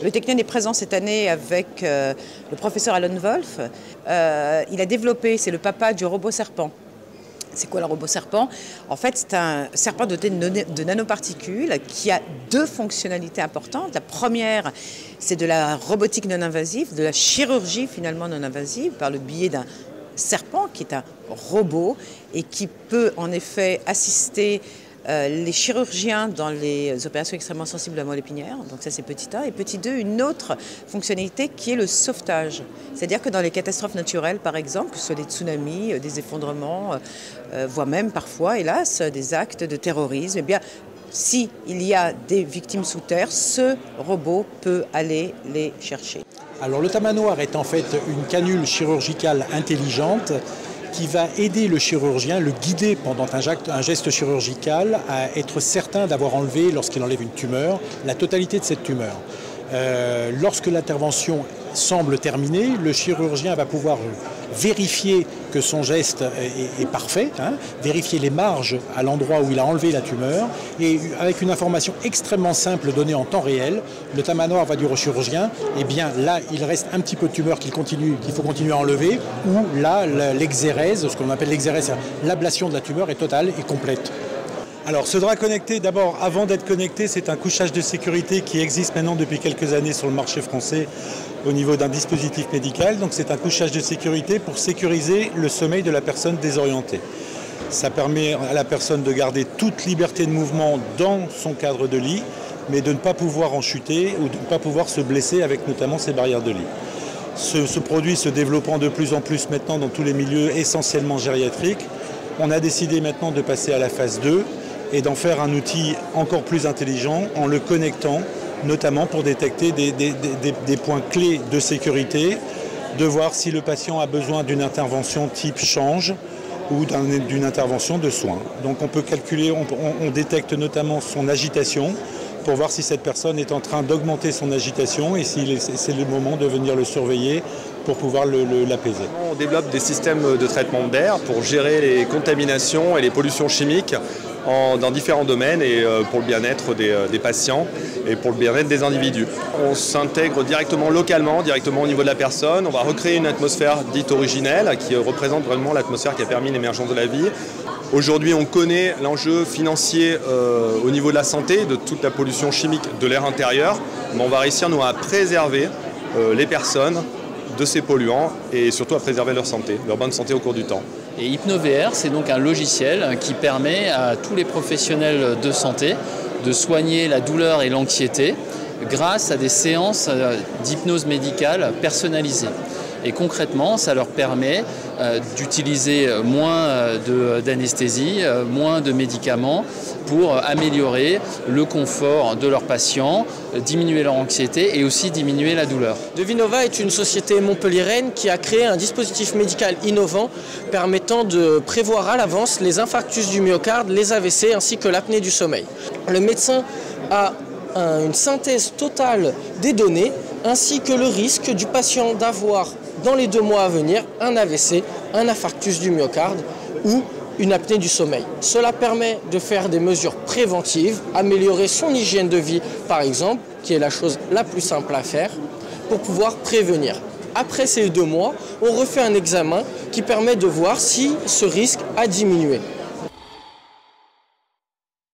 Le Technion est présent cette année avec le professeur Alan Wolf. Il a développé, c'est le papa du robot serpent. C'est quoi le robot serpent? En fait, c'est un serpent doté de nanoparticules qui a deux fonctionnalités importantes. La première, c'est de la robotique non invasive, de la chirurgie finalement non invasive par le biais d'un serpent qui est un robot et qui peut en effet assister les chirurgiens dans les opérations extrêmement sensibles de la moelle épinière, donc ça c'est petit 1, et petit 2, une autre fonctionnalité qui est le sauvetage. C'est-à-dire que dans les catastrophes naturelles, par exemple, que ce soit des tsunamis, des effondrements, voire même parfois, hélas, des actes de terrorisme, eh bien, s'il y a des victimes sous terre, ce robot peut aller les chercher. Alors le tamanoir est en fait une canule chirurgicale intelligente qui va aider le chirurgien, le guider pendant un geste chirurgical à être certain d'avoir enlevé, lorsqu'il enlève une tumeur, la totalité de cette tumeur. Lorsque l'intervention semble terminée, le chirurgien va pouvoir vérifier que son geste est parfait, vérifier les marges à l'endroit où il a enlevé la tumeur, et avec une information extrêmement simple donnée en temps réel, le tamanoir va dire au chirurgien, eh bien là il reste un petit peu de tumeur qu'il faut continuer à enlever, ou là l'exérèse, ce qu'on appelle l'exérèse, l'ablation de la tumeur est totale et complète. Alors ce drap connecté, d'abord avant d'être connecté, c'est un couchage de sécurité qui existe maintenant depuis quelques années sur le marché français au niveau d'un dispositif médical. Donc c'est un couchage de sécurité pour sécuriser le sommeil de la personne désorientée. Ça permet à la personne de garder toute liberté de mouvement dans son cadre de lit, mais de ne pas pouvoir en chuter ou de ne pas pouvoir se blesser avec notamment ces barrières de lit. Ce produit se développant de plus en plus maintenant dans tous les milieux essentiellement gériatriques, on a décidé maintenant de passer à la phase 2 et d'en faire un outil encore plus intelligent en le connectant, notamment pour détecter des points clés de sécurité, de voir si le patient a besoin d'une intervention type change ou d'une intervention de soins. Donc on peut calculer, on détecte notamment son agitation pour voir si cette personne est en train d'augmenter son agitation et si c'est le moment de venir le surveiller pour pouvoir l'apaiser. On développe des systèmes de traitement d'air pour gérer les contaminations et les pollutions chimiques dans différents domaines et pour le bien-être des patients et pour le bien-être des individus. On s'intègre directement localement, directement au niveau de la personne. On va recréer une atmosphère dite originelle qui représente vraiment l'atmosphère qui a permis l'émergence de la vie. Aujourd'hui, on connaît l'enjeu financier au niveau de la santé, de toute la pollution chimique de l'air intérieur. Mais on va réussir nous, à préserver les personnes de ces polluants et surtout à préserver leur santé, leur bonne santé au cours du temps. Et HypnoVR, c'est donc un logiciel qui permet à tous les professionnels de santé de soigner la douleur et l'anxiété grâce à des séances d'hypnose médicale personnalisées. Et concrètement, ça leur permet d'utiliser moins d'anesthésie, moins de médicaments pour améliorer le confort de leurs patients, diminuer leur anxiété et aussi diminuer la douleur. Devinova est une société montpelliéraine qui a créé un dispositif médical innovant permettant de prévoir à l'avance les infarctus du myocarde, les AVC ainsi que l'apnée du sommeil. Le médecin a une synthèse totale des données ainsi que le risque du patient d'avoir dans les 2 mois à venir un AVC, un infarctus du myocarde ou une apnée du sommeil. Cela permet de faire des mesures préventives, améliorer son hygiène de vie par exemple, qui est la chose la plus simple à faire, pour pouvoir prévenir. Après ces 2 mois, on refait un examen qui permet de voir si ce risque a diminué.